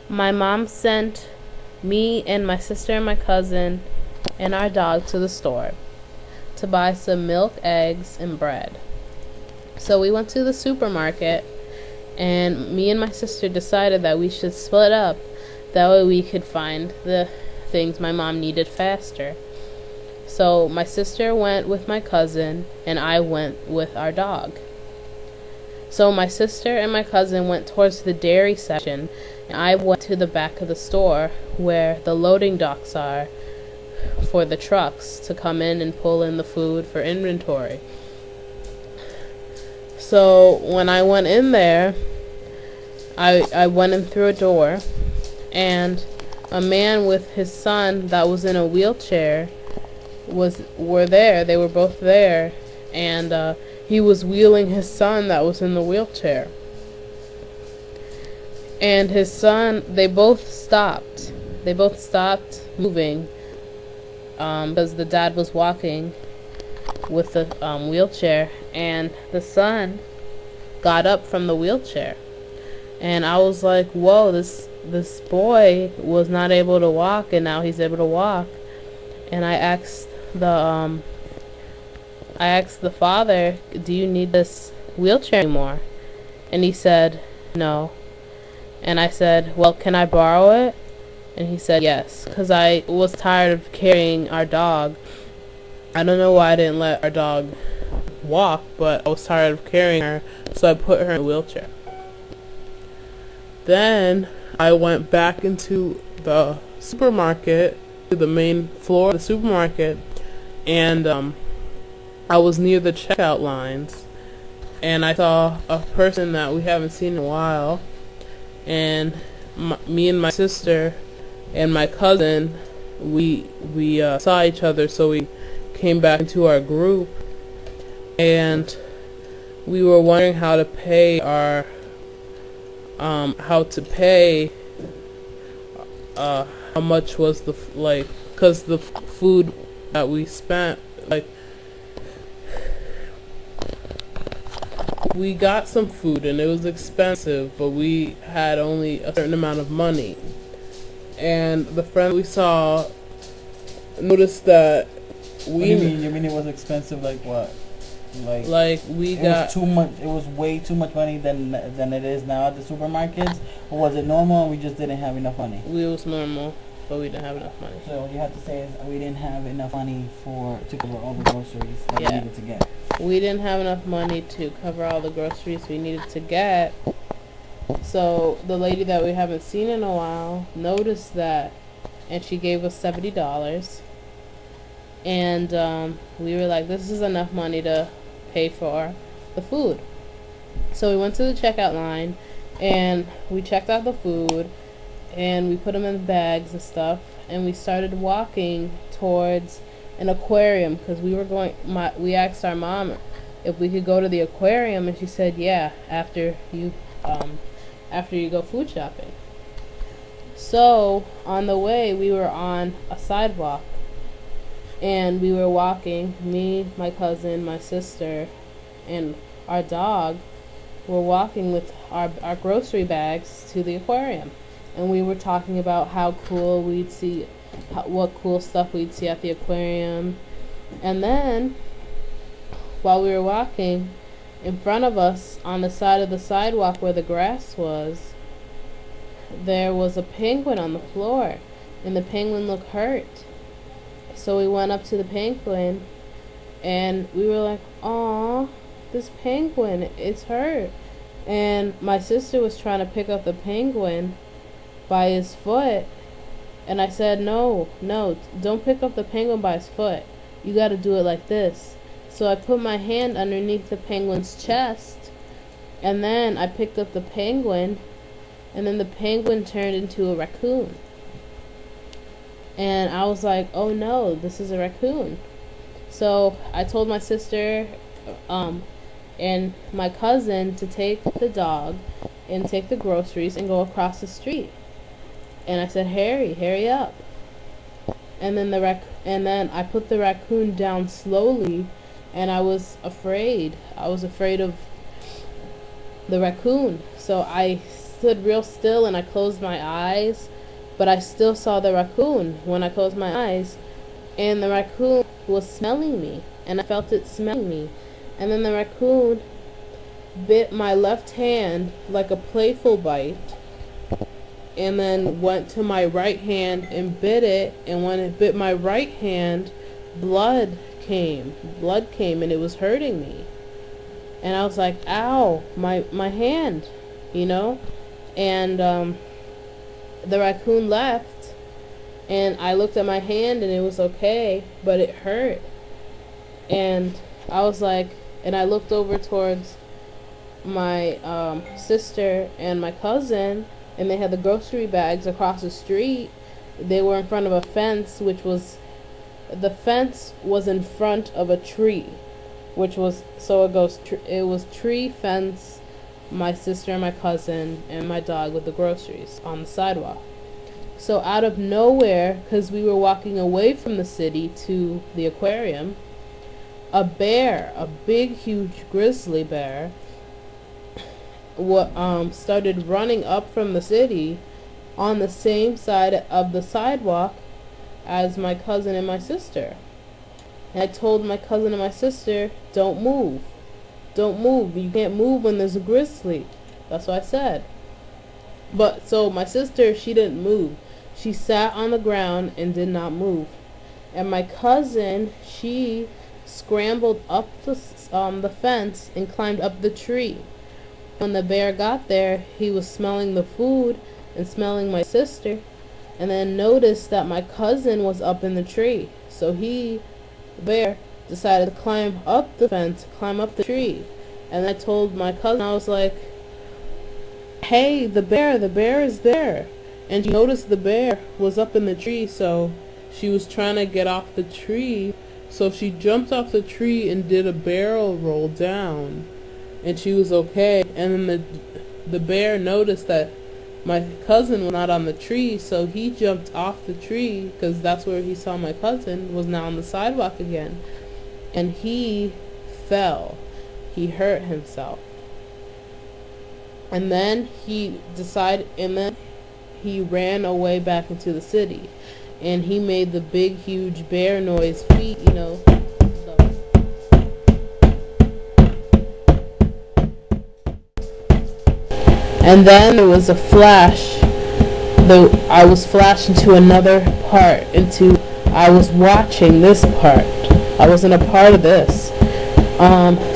My mom sent me and my sister and my cousin and our dog to the store to buy some milk, eggs, and bread. So we went to the supermarket, and me and my sister decided that we should split up. That way we could find the things my mom needed faster. So my sister went with my cousin, and I went with our dog. So my sister and my cousin went towards the dairy section, and I went to the back of the store where the loading docks are for the trucks to come in and pull in the food for inventory. So when I went in there, I went in through a door, and a man with his son that was in a wheelchair were there. They were both there, and he was wheeling his son that was in the wheelchair. And his son, they both stopped. They both stopped moving because the dad was walking with the wheelchair, and the son got up from the wheelchair. And I was like, whoa, this boy was not able to walk, and now he's able to walk. And I asked the father, do you need this wheelchair anymore? And he said, no. And I said, well, can I borrow it? And he said yes, because I was tired of carrying our dog. I don't know why I didn't let our dog walk, but I was tired of carrying her, so I put her in a wheelchair. Then I went back into the supermarket, to the main floor of the supermarket, and I was near the checkout lines, and I saw a person that we haven't seen in a while, and me and my sister and my cousin, we saw each other, so we came back into our group, and we were wondering how to pay our how much was the because the food that we spent, we got some food and it was expensive, but we had only a certain amount of money. And the friend we saw noticed that What do you mean it was expensive? Like what? Like we got was too much. It was way too much money than it is now at the supermarkets. Or was it normal and we just didn't have enough money? it was normal, but we didn't have enough money. So what you have to say is we didn't have enough money to cover all the groceries that we needed to get. We didn't have enough money to cover all the groceries we needed to get. So the lady that we haven't seen in a while noticed that, and she gave us $70. And we were like, this is enough money to pay for the food. So we went to the checkout line, and we checked out the food, and we put them in bags and stuff, and we started walking towards an aquarium, because we asked our mom if we could go to the aquarium, and she said yeah, after you go food shopping. So on the way, we were on a sidewalk, and we were walking, me, my cousin, my sister, and our dog were walking with our grocery bags to the aquarium. And we were talking about how cool we'd see, what cool stuff we'd see at the aquarium. And then, while we were walking, in front of us, on the side of the sidewalk where the grass was, there was a penguin on the floor, and the penguin looked hurt. So we went up to the penguin, and we were like, "Aw, this penguin, it's hurt." And my sister was trying to pick up the penguin by his foot, and I said, no, don't pick up the penguin by his foot. You got to do it like this. So I put my hand underneath the penguin's chest, and then I picked up the penguin, and then the penguin turned into a raccoon. And I was like, oh no, this is a raccoon. So I told my sister and my cousin to take the dog and take the groceries and go across the street. And I said, hurry up. And then I put the raccoon down slowly, and I was afraid. I was afraid of the raccoon. So I stood real still and I closed my eyes, but I still saw the raccoon when I closed my eyes, and the raccoon was smelling me, and I felt it smelling me. And then the raccoon bit my left hand like a playful bite, and then went to my right hand and bit it, and when it bit my right hand, blood came and it was hurting me. And I was like, ow, my hand, you know? And the raccoon left, and I looked at my hand and it was okay, but it hurt. And I was like, and I looked over towards my sister and my cousin, and they had the grocery bags across the street. They were in front of a fence, the fence was in front of a tree, which was, so it goes, it was tree, fence, my sister and my cousin, and my dog with the groceries on the sidewalk. So out of nowhere, because we were walking away from the city to the aquarium, a bear, a big, huge grizzly bear, started running up from the city on the same side of the sidewalk as my cousin and my sister. And I told my cousin and my sister, don't move. Don't move. You can't move when there's a grizzly. That's what I said. But so my sister, she didn't move. She sat on the ground and did not move. And my cousin, she scrambled up the fence and climbed up the tree. When the bear got there, he was smelling the food and smelling my sister, and then noticed that my cousin was up in the tree. So the bear, decided to climb up the fence, climb up the tree. And I told my cousin, I was like, hey, the bear is there. And she noticed the bear was up in the tree, so she was trying to get off the tree. So she jumped off the tree and did a barrel roll down, and she was okay. And then the bear noticed that my cousin was not on the tree, so he jumped off the tree, because that's where he saw my cousin was now on the sidewalk again, and he fell. He hurt himself. And then he ran away back into the city, and he made the big, huge bear noise feet, you know. And then there was a flash. I was flashed into another part. I was watching this part. I wasn't a part of this.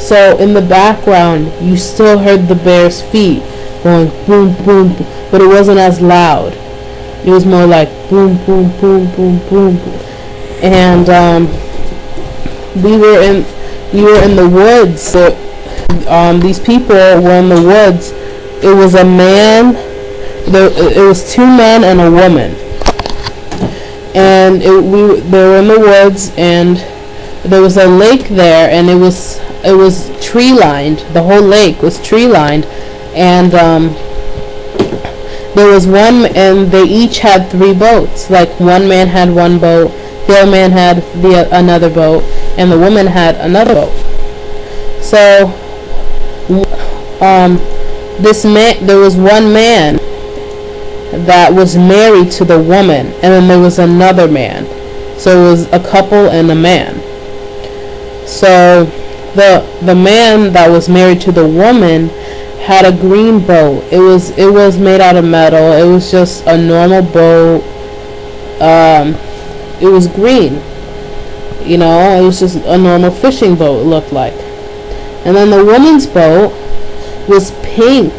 So in the background, you still heard the bear's feet going boom, boom, boom, but it wasn't as loud. It was more like boom, boom, boom, boom, boom, boom. And we were in the woods. So, these people were in the woods. It was a man. It was two men and a woman. And they were in the woods, and there was a lake there, and it was tree lined. The whole lake was tree lined, and there was one, and they each had 3 boats. Like, one man had one boat, the other man had another boat, and the woman had another boat. So there was one man that was married to the woman, and then there was another man. So it was a couple and a man. So the man that was married to the woman had a green boat. It was made out of metal. It was just a normal boat. It was green. You know, it was just a normal fishing boat, it looked like. And then the woman's boat was pink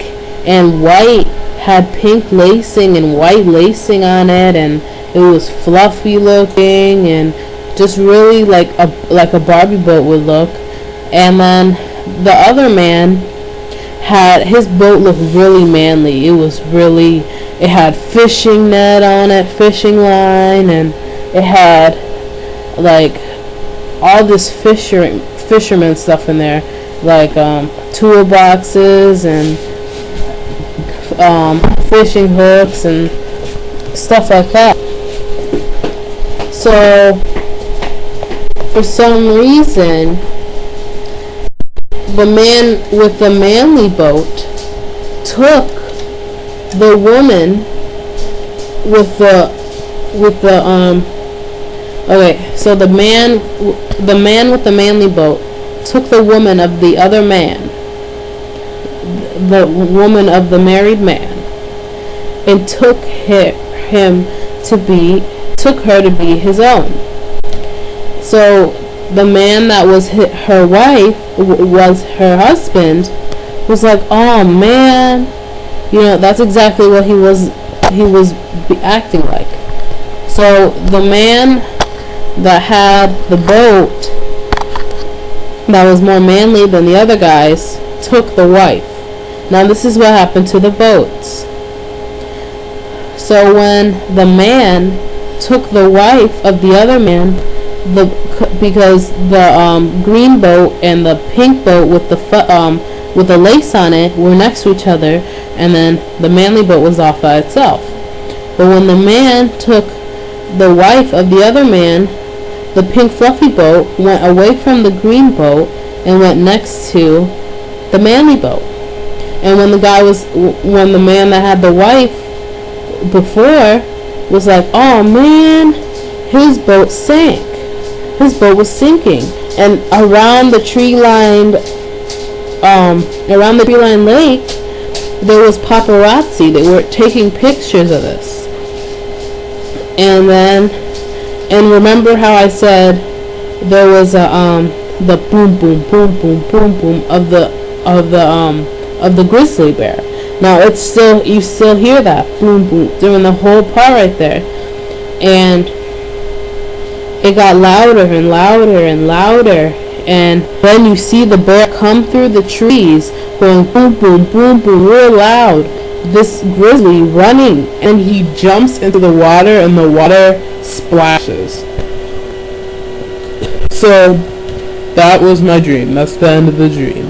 and white, had pink lacing and white lacing on it, and it was fluffy looking and just really like a Barbie boat would look. And then the other man his boat looked really manly. It had fishing net on it, fishing line, and it had like all this fisherman stuff in there, like toolboxes and fishing hooks and stuff like that. So for some reason, the man with the manly boat took the woman with the okay, so the man with the manly boat took the woman of the other man, the woman of the married man, and took her to be his own. So the man that was her wife, was her husband, was like, oh man, that's exactly what he was acting like. So the man that had the boat, that was more manly than the other guys, took the wife. Now this is what happened to the boats. So when the man took the wife of the other man, because the green boat and the pink boat with the lace on it were next to each other, and then the manly boat was off by itself. But when the man took the wife of the other man, the pink fluffy boat went away from the green boat and went next to the manly boat. And when the man that had the wife before was like, oh man, his boat sank. His boat was sinking. And around the tree-lined lake, there was paparazzi. They were taking pictures of this. And remember how I said there was the boom boom boom boom boom boom of the grizzly bear. Now you still hear that boom boom during the whole part right there, and it got louder and louder and louder, and then you see the bear come through the trees going boom boom boom boom real loud. This grizzly running, and he jumps into the water and the water splashes. So that was my dream. That's the end of the dream.